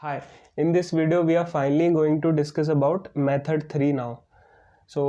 Hi, in this video we are finally going to discuss about method 3 now. So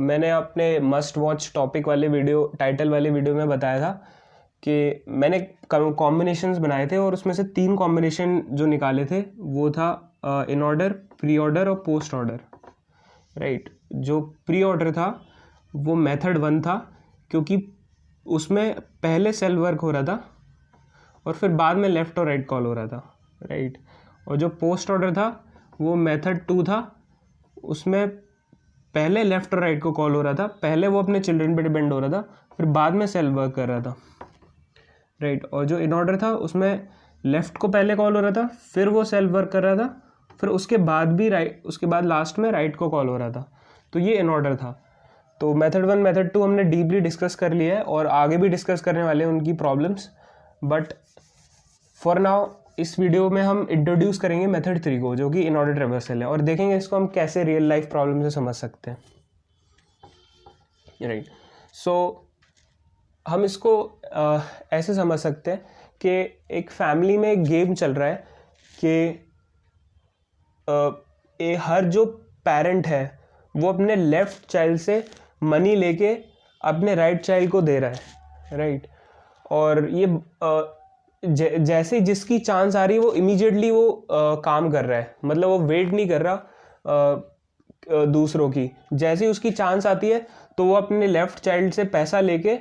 मैंने अपने must watch topic वाले video title वाले video में बताया था कि मैंने कॉम्बिनेशंस बनाए थे और उसमें से 3 कॉम्बिनेशन जो निकाले थे वो था इन ऑर्डर, प्री ऑर्डर और पोस्ट ऑर्डर. राइट. जो प्री ऑर्डर था वो मेथड 1 था क्योंकि उसमें पहले सेल वर्क हो रहा था और फिर बाद में लेफ़्ट और राइट कॉल हो रहा था. राइट. और जो पोस्ट ऑर्डर था वो मेथड 2 था. उसमें पहले लेफ़्ट और राइट को कॉल हो रहा था, पहले वो अपने चिल्ड्रन पे डिपेंड हो रहा था, फिर बाद में सेल वर्क कर रहा था. राइट. और जो इन ऑर्डर था उसमें लेफ़्ट को पहले कॉल हो रहा था, फिर वो सेल वर्क कर रहा था, फिर उसके बाद भी राइट, उसके बाद लास्ट में राइट को कॉल हो रहा था. तो ये इन ऑर्डर था. तो मेथड 1 मेथड 2 हमने डीपली डिस्कस कर लिया है और आगे भी डिस्कस करने वाले हैं उनकी प्रॉब्लम्स. बट फॉर नाउ इस वीडियो में हम इंट्रोड्यूस करेंगे मेथड 3 को, जो कि इन ऑर्डर ट्रेवर्सल है, और देखेंगे इसको हम कैसे रियल लाइफ प्रॉब्लम से समझ सकते हैं. राइट. सो हम इसको ऐसे समझ सकते हैं कि एक फैमिली में एक गेम चल रहा है कि हर जो पेरेंट है वो अपने लेफ्ट चाइल्ड से मनी लेके अपने राइट चाइल्ड को दे रहा है. राइट. और ये जैसे जिसकी चांस आ रही है वो इमीडिएटली वो काम कर रहा है, मतलब वो वेट नहीं कर रहा दूसरों की. जैसे ही उसकी चांस आती है तो वो अपने लेफ़्ट चाइल्ड से पैसा लेके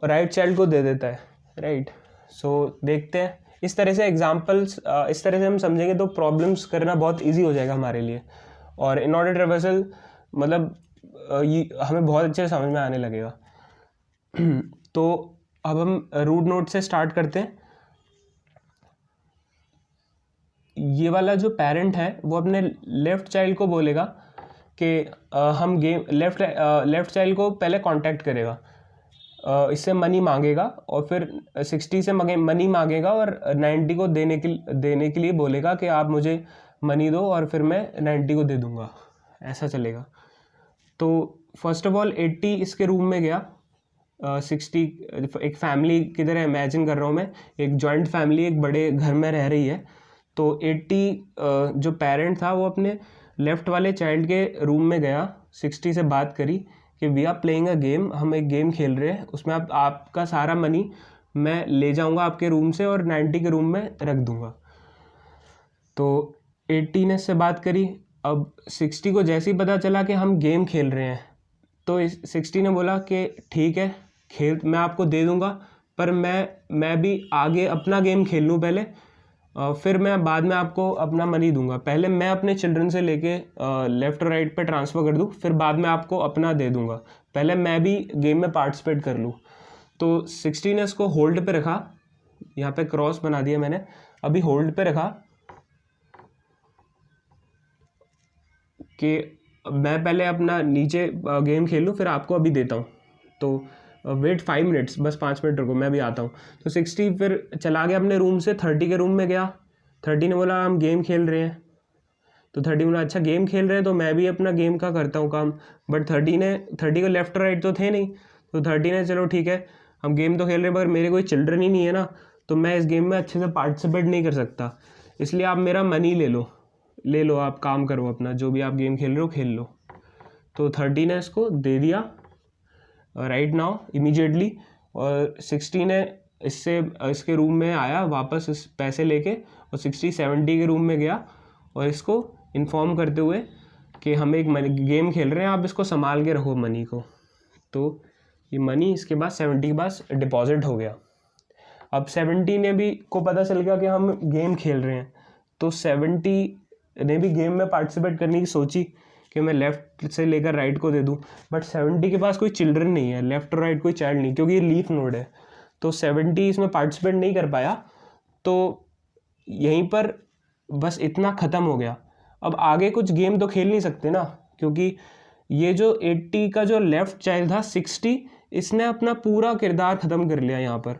राइट चाइल्ड को दे देता है. राइट. सो देखते हैं इस तरह से एग्जांपल्स, इस तरह से हम समझेंगे तो प्रॉब्लम्स करना बहुत इजी हो जाएगा हमारे लिए. और इन ऑर्डर ट्रेवर्सल मतलब ये हमें बहुत अच्छे से समझ में आने लगेगा. तो अब हम रूट नोट से स्टार्ट करते हैं. ये वाला जो पेरेंट है वो अपने लेफ़्ट चाइल्ड को बोलेगा कि हम गेम लेफ़्ट चाइल्ड को पहले कांटेक्ट करेगा, इससे मनी मांगेगा और फिर 60 से मनी मांगेगा और 90 को देने के लिए बोलेगा कि आप मुझे मनी दो और फिर मैं 90 को दे दूँगा. ऐसा चलेगा. तो फर्स्ट ऑफ ऑल 80 इसके रूम में गया. 60 एक फैमिली की तरह इमेजिन कर रहा हूँ मैं, एक जॉइंट फैमिली एक बड़े घर में रह रही है. तो 80 जो पेरेंट था वो अपने लेफ़्ट वाले चाइल्ड के रूम में गया, 60 से बात करी कि we are playing a game, हम एक गेम खेल रहे हैं, उसमें आपका सारा मनी मैं ले जाऊंगा आपके रूम से और 90 के रूम में रख दूंगा. तो 80 ने से बात करी. अब 60 को जैसे ही पता चला कि हम गेम खेल रहे हैं तो 60 ने बोला कि ठीक है खेल, मैं आपको दे दूंगा, पर मैं भी आगे अपना गेम खेल लूँ पहले, फिर मैं बाद में आपको अपना मनी दूंगा. पहले मैं अपने चिल्ड्रन से लेके लेफ़्ट और राइट पे ट्रांसफ़र कर दूँ, फिर बाद में आपको अपना दे दूंगा, पहले मैं भी गेम में पार्टिसिपेट कर लूँ. तो 60 ने इसको होल्ड पे रखा, यहाँ पे क्रॉस बना दिया मैंने, अभी होल्ड पे रखा कि मैं पहले अपना नीचे गेम खेल लूँ फिर आपको अभी देता हूँ. तो वेट 5 मिनट्स, बस 5 मिनट रुको मैं भी आता हूँ. तो 60 फिर चला गया अपने रूम से, 30 के रूम में गया. 30 ने बोला हम गेम खेल रहे हैं. तो 30 बोला अच्छा गेम खेल रहे हैं तो मैं भी अपना गेम का करता हूँ काम. बट 30 को लेफ्ट और राइट तो थे नहीं. तो 30 ने चलो ठीक है हम गेम तो खेल रहे हैं मगर मेरे कोई चिल्ड्रन ही नहीं है ना, तो मैं इस गेम में अच्छे से पार्टिसिपेट नहीं कर सकता, इसलिए आप मेरा मनी ले लो, आप काम करो अपना, जो भी आप गेम खेल रहे हो खेल लो. तो 30 ने इसको दे दिया राइट नाउ इमीडिएटली. और 60 ने इसके रूम में आया वापस इस पैसे लेके, और 60 70 के रूम में गया और इसको इन्फॉर्म करते हुए कि हम एक गेम खेल रहे हैं, आप इसको संभाल के रखो मनी को. तो ये मनी इसके बाद 70 के पास डिपॉजिट हो गया. अब 70 ने भी को पता चल गया कि हम गेम खेल रहे हैं, तो 70 ने भी गेम में पार्टिसिपेट करने की सोची कि मैं लेफ़्ट से लेकर राइट को दे दूं. बट 70 के पास कोई चिल्ड्रन नहीं है, लेफ़्ट और राइट कोई चाइल्ड नहीं, क्योंकि ये लीफ नोड है. तो 70 इसमें पार्टिसिपेट नहीं कर पाया. तो यहीं पर बस इतना ख़त्म हो गया. अब आगे कुछ गेम तो खेल नहीं सकते ना, क्योंकि ये जो 80 का जो लेफ़्ट चाइल्ड था 60, इसने अपना पूरा किरदार ख़त्म कर लिया यहाँ पर.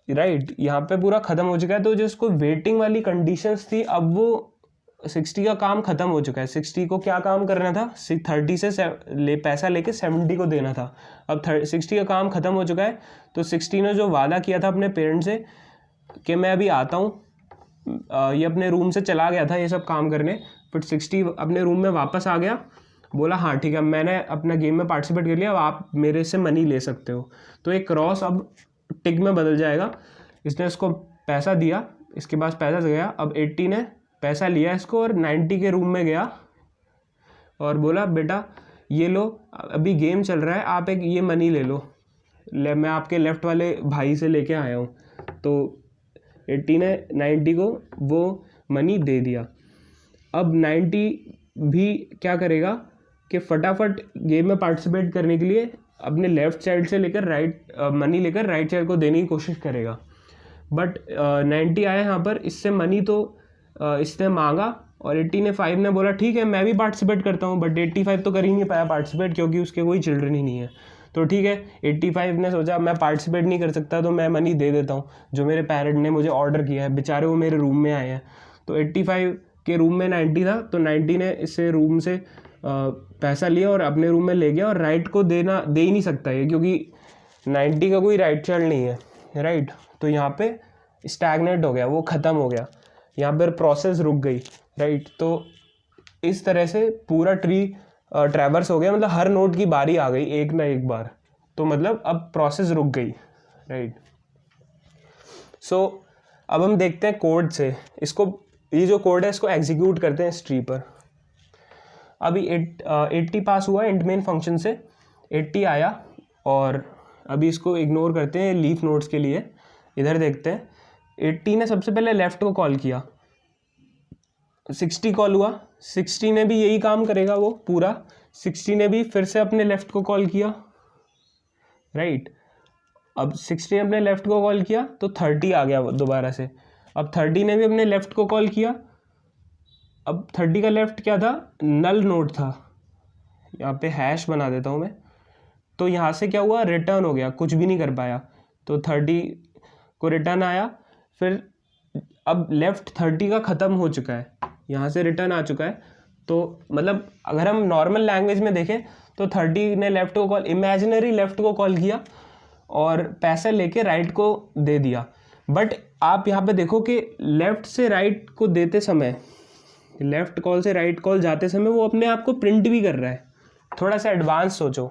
राइट. यहाँ पे पूरा ख़त्म हो चुका है. तो जो इसको वेटिंग वाली कंडीशंस थी अब वो 60 का काम ख़त्म हो चुका है. 60 को क्या काम करना था, 30 से पैसा लेके 70 को देना था. अब 60 का काम ख़त्म हो चुका है. तो 60 ने जो वादा किया था अपने पेरेंट्स से कि मैं अभी आता हूँ ये अपने रूम से चला गया था ये सब काम करने, फिर 60 अपने रूम में वापस आ गया, बोला हाँ ठीक है मैंने अपना गेम में पार्टिसिपेट कर लिया, अब आप मेरे से मनी ले सकते हो। तो एक क्रॉस अब टिक में बदल जाएगा। इसने इसको पैसा दिया, इसके पास पैसा गया, अब 80 ने पैसा लिया इसको और 90 के रूम में गया और बोला बेटा ये लो अभी गेम चल रहा है, आप एक ये मनी ले लो, मैं आपके लेफ़्ट वाले भाई से लेके आया हूँ। तो 80 ने 90 को वो मनी दे दिया। अब 90 भी क्या करेगा कि फटाफट गेम में पार्टिसिपेट करने के लिए अपने लेफ़्ट साइड से लेकर मनी लेकर राइट साइड को देने की कोशिश करेगा। बट 90 आया यहाँ पर, इससे मनी तो इसने मांगा और 85 ने बोला ठीक है मैं भी पार्टिसिपेट करता हूँ, बट 85 तो कर ही नहीं पाया पार्टिसिपेट क्योंकि उसके कोई चिल्ड्रन ही नहीं है। तो ठीक है 85 ने सोचा मैं पार्टिसिपेट नहीं कर सकता तो मैं मनी दे देता हूँ, जो मेरे पेरेंट ने मुझे ऑर्डर किया है, बेचारे वो मेरे रूम में आए हैं। तो 85 के रूम में 90 था, तो 90 ने इससे रूम से पैसा लिया और अपने रूम में ले गया। और राइट को दे ही नहीं सकता ये, क्योंकि 90 का कोई राइट चाइल्ड नहीं है, राइट। तो यहाँ पे स्टैग्नेट हो गया, वो ख़त्म हो गया, यहाँ पर प्रोसेस रुक गई, राइट। तो इस तरह से पूरा ट्री ट्रैवर्स हो गया, मतलब हर नोड की बारी आ गई एक ना एक बार, तो मतलब अब प्रोसेस रुक गई, राइट। सो अब हम देखते हैं कोड से इसको, ये जो कोड है इसको एग्जीक्यूट करते हैं इस ट्री पर। अभी 80 पास हुआ इंट मेन फंक्शन से, 80 आया और अभी इसको इग्नोर करते हैं लीफ नोड्स के लिए। इधर देखते हैं 80 ने सबसे पहले लेफ़्ट को कॉल किया, 60 कॉल हुआ, 60 ने भी यही काम करेगा वो पूरा, 60 ने भी फिर से अपने लेफ़्ट को कॉल किया, राइट। अब 60 ने अपने लेफ़्ट को कॉल किया तो 30 आ गया दोबारा से, अब 30 ने भी अपने लेफ़्ट को कॉल किया। अब 30 का लेफ़्ट क्या था, नल नोड था, यहाँ पे हैश बना देता हूँ मैं। तो यहाँ से क्या हुआ, रिटर्न हो गया, कुछ भी नहीं कर पाया। तो 30 को रिटर्न आया, फिर अब लेफ़्ट 30 का ख़त्म हो चुका है, यहाँ से रिटर्न आ चुका है। तो मतलब अगर हम नॉर्मल लैंग्वेज में देखें तो 30 ने लेफ़्ट को कॉल, इमेजिनरी लेफ़्ट को कॉल किया और पैसा लेके राइट को दे दिया। बट आप यहाँ पे देखो कि लेफ़्ट से राइट को देते समय, लेफ़्ट कॉल से राइट कॉल जाते समय वो अपने आप को प्रिंट भी कर रहा है। थोड़ा सा एडवांस सोचो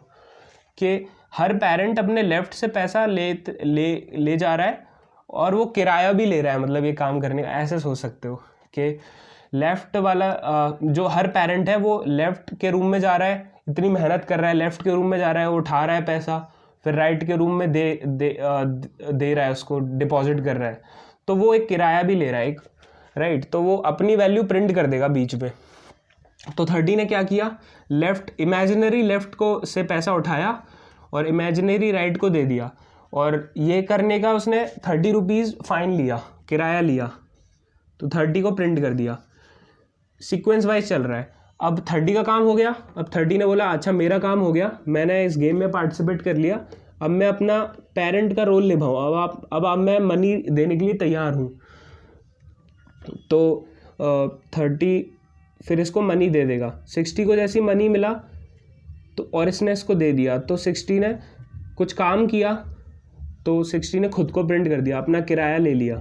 कि हर पेरेंट अपने लेफ़्ट से पैसा ले जा रहा है और वो किराया भी ले रहा है, मतलब ये काम करने का, ऐसे सोच सकते हो कि लेफ़्ट वाला जो हर पेरेंट है वो लेफ़्ट के रूम में जा रहा है, इतनी मेहनत कर रहा है, लेफ़्ट के रूम में जा रहा है, वो उठा रहा है पैसा, फिर राइट के रूम में दे रहा है, उसको डिपॉजिट कर रहा है, तो वो एक किराया भी ले रहा है एक, राइट। तो वो अपनी वैल्यू प्रिंट कर देगा बीच में। तो 30 ने क्या किया, इमेजिनरी लेफ़्ट को से पैसा उठाया और इमेजिनरी राइट को दे दिया, और ये करने का उसने 30 रुपीज़ फ़ाइन लिया, किराया लिया, तो 30 को प्रिंट कर दिया। सीक्वेंस वाइज चल रहा है। अब 30 का काम हो गया, अब 30 ने बोला अच्छा मेरा काम हो गया, मैंने इस गेम में पार्टिसिपेट कर लिया, अब मैं अपना पेरेंट का रोल निभाऊँ, अब मैं मनी देने के लिए तैयार हूँ। तो 30 फिर इसको मनी दे देगा, 60 को जैसी मनी मिला तो और इसने इसको दे दिया, तो 60 ने कुछ काम किया तो 60 ने खुद को प्रिंट कर दिया, अपना किराया ले लिया,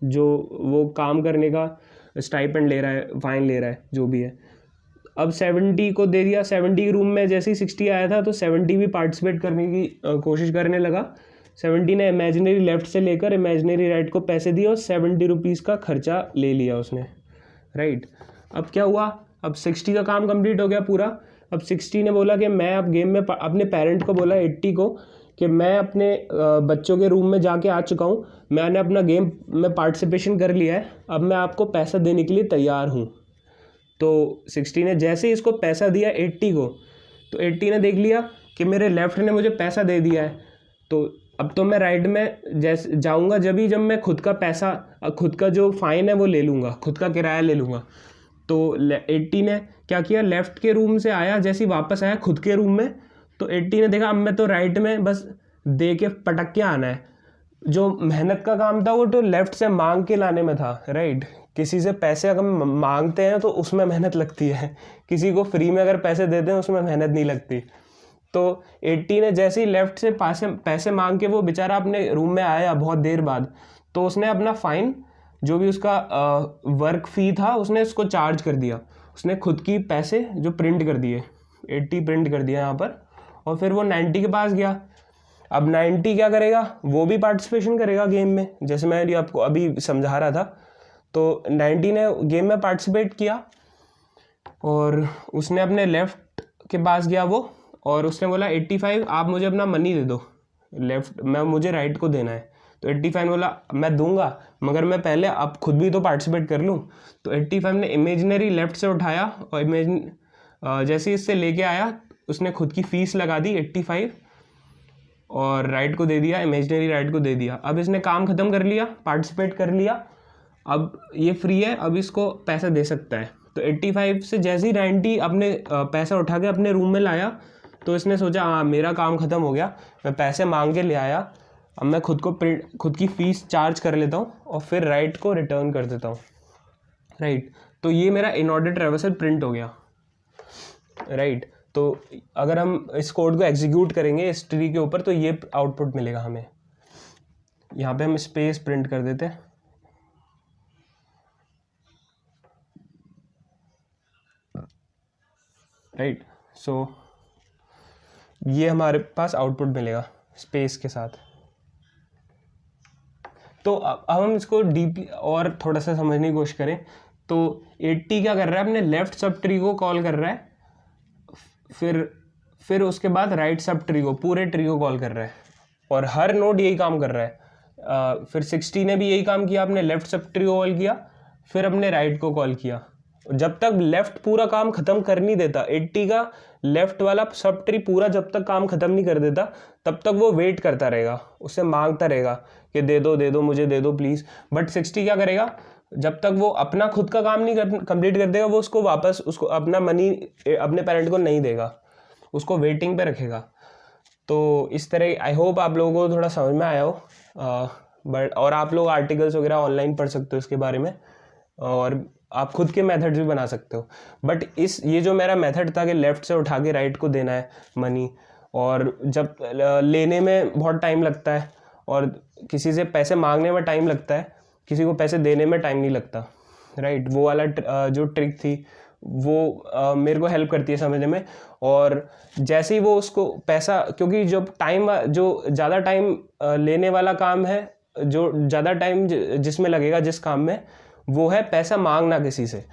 जो वो काम करने का स्टाइपेंड ले रहा है, फाइन ले रहा है, जो भी है। अब 70 को दे दिया, 70 के रूम में जैसे ही 60 आया था तो 70 भी पार्टिसिपेट करने की कोशिश करने लगा। 70 ने इमेजिनरी लेफ़्ट से लेकर इमेजिनरी राइट को पैसे दिए और 70 रुपीज़ का खर्चा ले लिया उसने, राइट। अब क्या हुआ, अब 60 का काम कंप्लीट हो गया पूरा। अब 60 ने बोला कि मैं अब गेम में अपने पेरेंट को बोला 80 को कि मैं अपने बच्चों के रूम में जाके आ चुका हूँ, मैंने अपना गेम में पार्टिसिपेशन कर लिया है, अब मैं आपको पैसा देने के लिए तैयार हूँ। तो 60 ने जैसे ही इसको पैसा दिया 80 को, तो 80 ने देख लिया कि मेरे लेफ़्ट ने मुझे पैसा दे दिया है, तो अब तो मैं राइट में जैसे जाऊँगा जब मैं खुद का पैसा, खुद का जो फ़ाइन है वो ले लूँगा, खुद का किराया ले लूँगा। तो 80 ने क्या किया, लेफ़्ट के रूम से आया, जैसे ही वापस आया खुद के रूम में, तो 80 ने देखा अब मैं तो राइट में बस दे के पटक के आना है, जो मेहनत का काम था वो तो लेफ़्ट से मांग के लाने में था, राइट। किसी से पैसे अगर मांगते हैं तो उसमें मेहनत लगती है, किसी को फ्री में अगर पैसे देते हैं उसमें मेहनत नहीं लगती। तो 80 ने जैसे ही लेफ़्ट से पैसे मांग के वो बेचारा अपने रूम में आया बहुत देर बाद, तो उसने अपना फ़ाइन जो भी उसका वर्क फ़ी था उसने उसको चार्ज कर दिया, उसने खुद की पैसे जो प्रिंट कर दिए, 80 प्रिंट कर दिया यहाँ पर, और फिर वो 90 के पास गया। अब 90 क्या करेगा, वो भी पार्टिसिपेशन करेगा गेम में, जैसे मैं आपको अभी समझा रहा था। तो 90 ने गेम में पार्टिसिपेट किया और उसने अपने लेफ़्ट के पास गया वो, और उसने बोला 85 आप मुझे अपना मनी दे दो, मुझे राइट को देना है। तो 85 बोला मैं दूंगा, मगर मैं पहले अब खुद भी तो पार्टिसिपेट कर लूँ। तो 85 ने इमेजिनरी लेफ़्ट से उठाया और जैसे इससे लेके आया उसने खुद की फ़ीस लगा दी 85 और राइट को दे दिया, इमेजिनरी राइट को दे दिया। अब इसने काम ख़त्म कर लिया, पार्टिसिपेट कर लिया, अब ये फ्री है, अब इसको पैसा दे सकता है। तो 85 से जैसे ही 90 अपने पैसा उठा के अपने रूम में लाया, तो इसने सोचा हाँ मेरा काम ख़त्म हो गया, मैं पैसे मांग के ले आया, अब मैं खुद की फ़ीस चार्ज कर लेता हूँ और फिर राइट को रिटर्न कर देता हूँ। राइट, तो ये मेरा इन ऑर्डर ट्रैवर्सल प्रिंट हो गया। राइट, तो अगर हम इस कोड को एग्जीक्यूट करेंगे इस ट्री के ऊपर तो ये आउटपुट मिलेगा हमें। यहाँ पे हम स्पेस प्रिंट कर देते हैं। राइट, सो ये हमारे पास आउटपुट मिलेगा स्पेस के साथ। तो अब हम इसको डीप और थोड़ा सा समझने की कोशिश करें। तो 80 क्या कर रहा है, अपने लेफ्ट सब ट्री को कॉल कर रहा है, फिर उसके बाद राइट सब ट्री को, पूरे ट्री को कॉल कर रहा है, और हर नोड यही काम कर रहा है। फिर 60 ने भी यही काम किया, अपने लेफ्ट सब ट्री को कॉल किया, फिर अपने राइट को कॉल किया। जब तक लेफ्ट पूरा काम ख़त्म कर नहीं देता, 80 का लेफ्ट वाला सब ट्री पूरा जब तक काम ख़त्म नहीं कर देता, तब तक वो वेट करता रहेगा, उससे मांगता रहेगा कि दे दो मुझे दे दो प्लीज़। बट 60 क्या करेगा, जब तक वो अपना खुद का काम नहीं कंप्लीट कर देगा, वो उसको वापस उसको अपना मनी अपने पेरेंट को नहीं देगा, उसको वेटिंग पे रखेगा। तो इस तरह आई होप आप लोगों को थोड़ा समझ में आया हो। बट और आप लोग आर्टिकल्स वगैरह ऑनलाइन पढ़ सकते हो इसके बारे में, और आप खुद के मेथड्स भी बना सकते हो। बट ये जो मेरा मेथड था कि लेफ़्ट से उठा के राइट को देना है मनी, और जब लेने में बहुत टाइम लगता है और किसी से पैसे मांगने में टाइम लगता है, किसी को पैसे देने में टाइम नहीं लगता। राइट, वो वाला जो ट्रिक थी वो मेरे को हेल्प करती है समझने में। और जैसे ही वो उसको पैसा, क्योंकि जो ज़्यादा टाइम लेने वाला काम है, जो ज़्यादा टाइम जिसमें लगेगा जिस काम में, वो है पैसा मांगना किसी से।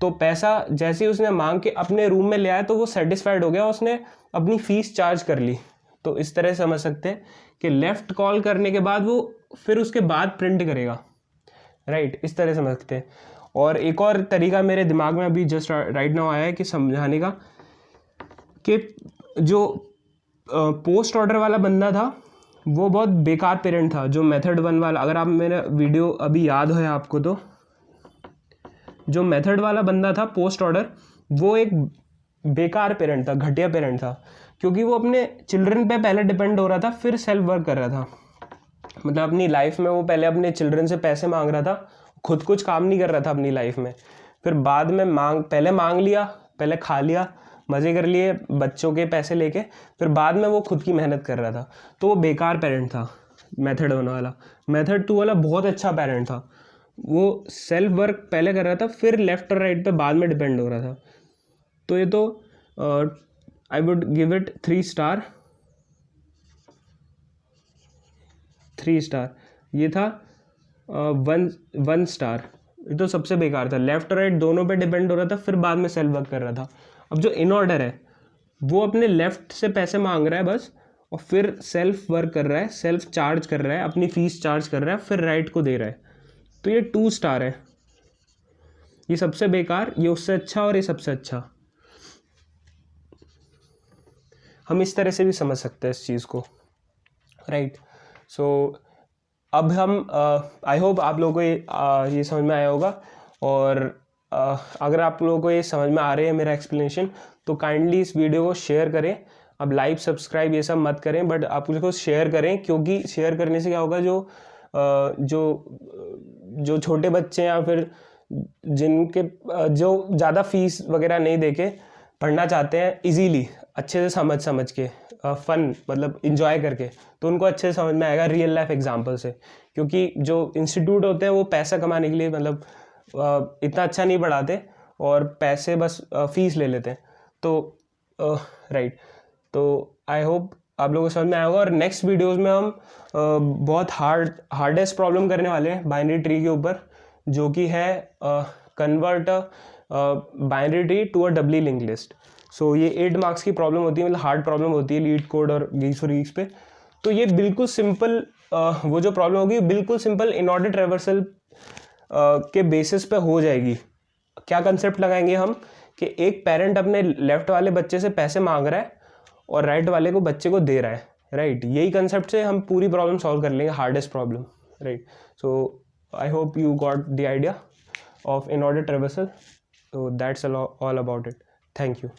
तो पैसा जैसे ही उसने मांग के अपने रूम में ले आया तो वो सेटिस्फाइड हो गया, उसने अपनी फ़ीस चार्ज कर ली। तो इस तरह समझ सकते हैं कि लेफ़्ट कॉल करने के बाद वो फिर उसके बाद प्रिंट करेगा। राइट, इस तरह समझ सकते हैं। और एक और तरीका मेरे दिमाग में अभी जस्ट राइट नाउ आया है कि समझाने का, कि जो पोस्ट ऑर्डर वाला बंदा था वो बहुत बेकार पेरेंट था, जो मेथड 1 वाला। अगर आप मेरा वीडियो अभी याद है आपको, तो जो मेथड वाला बंदा था पोस्ट ऑर्डर, वो एक बेकार पेरेंट था, घटिया पेरेंट था, क्योंकि वो अपने चिल्ड्रन पे पहले डिपेंड हो रहा था, फिर सेल्फ वर्क कर रहा था। मतलब अपनी लाइफ में वो पहले अपने चिल्ड्रन से पैसे मांग रहा था, खुद कुछ काम नहीं कर रहा था अपनी लाइफ में। फिर बाद में पहले मांग लिया, पहले खा लिया, मज़े कर लिए बच्चों के पैसे लेके, फिर बाद में वो खुद की मेहनत कर रहा था। तो वो बेकार पेरेंट था मेथड 1 वाला। मेथड 2 वाला बहुत अच्छा पेरेंट था, वो सेल्फ वर्क पहले कर रहा था, फिर लेफ़्ट और राइट पे बाद में डिपेंड हो रहा था। तो ये तो I would give it 3 star. 3 star. ये था 1 स्टार। ये तो सबसे बेकार था, लेफ़्ट और राइट दोनों पे डिपेंड हो रहा था, फिर बाद में सेल्फ वर्क कर रहा था। अब जो इन ऑर्डर है वो अपने लेफ़्ट से पैसे मांग रहा है बस, और फिर सेल्फ वर्क कर रहा है, सेल्फ चार्ज कर रहा है, अपनी फ़ीस चार्ज कर रहा है, फिर राइट को दे रहा है। तो ये 2 स्टार है। ये सबसे बेकार, ये उससे अच्छा, और ये सबसे अच्छा। हम इस तरह से भी समझ सकते हैं इस चीज़ को। राइट, सो अब हम आई होप आप लोगों को ये समझ में आया होगा। और अगर आप लोगों को ये समझ में आ रहे हैं मेरा एक्सप्लेनेशन, तो काइंडली इस वीडियो को शेयर करें। अब लाइक सब्सक्राइब ये सब मत करें, बट आप उसको शेयर करें, क्योंकि शेयर करने से क्या होगा, जो छोटे बच्चे या फिर जिनके जो ज़्यादा फीस वगैरह नहीं देके पढ़ना चाहते हैं इजीली, अच्छे से समझ के, फन, मतलब इंजॉय करके, तो उनको अच्छे से समझ में आएगा रियल लाइफ एग्जांपल से। क्योंकि जो इंस्टीट्यूट होते हैं वो पैसा कमाने के लिए मतलब इतना अच्छा नहीं पढ़ाते और पैसे बस फीस ले लेते हैं। तो राइट, तो आई होप आप लोगों को समझ में आएगा। और नेक्स्ट वीडियोस में हम बहुत हार्डेस्ट प्रॉब्लम करने वाले हैं बाइनरी ट्री के ऊपर, जो कि है convert binary tree to a doubly link list. So ये 8 मार्क्स की प्रॉब्लम होती है, मतलब हार्ड प्रॉब्लम होती है लीड कोड और गीक्स फॉर गीक्स पे। तो ये बिल्कुल सिंपल वो जो प्रॉब्लम होगी बिल्कुल सिंपल इनऑर्डर ट्रैवर्सल के बेसिस पे हो जाएगी। क्या कंसेप्ट लगाएंगे हम कि एक पेरेंट अपने लेफ्ट वाले बच्चे से पैसे मांग रहा है और राइट वाले को बच्चे को दे रहा है, राइट। यही कंसेप्ट से हम पूरी प्रॉब्लम सॉल्व कर लेंगे, hardest problem, right. So I hope you got the idea of in order traversal. So that's all about it. Thank you.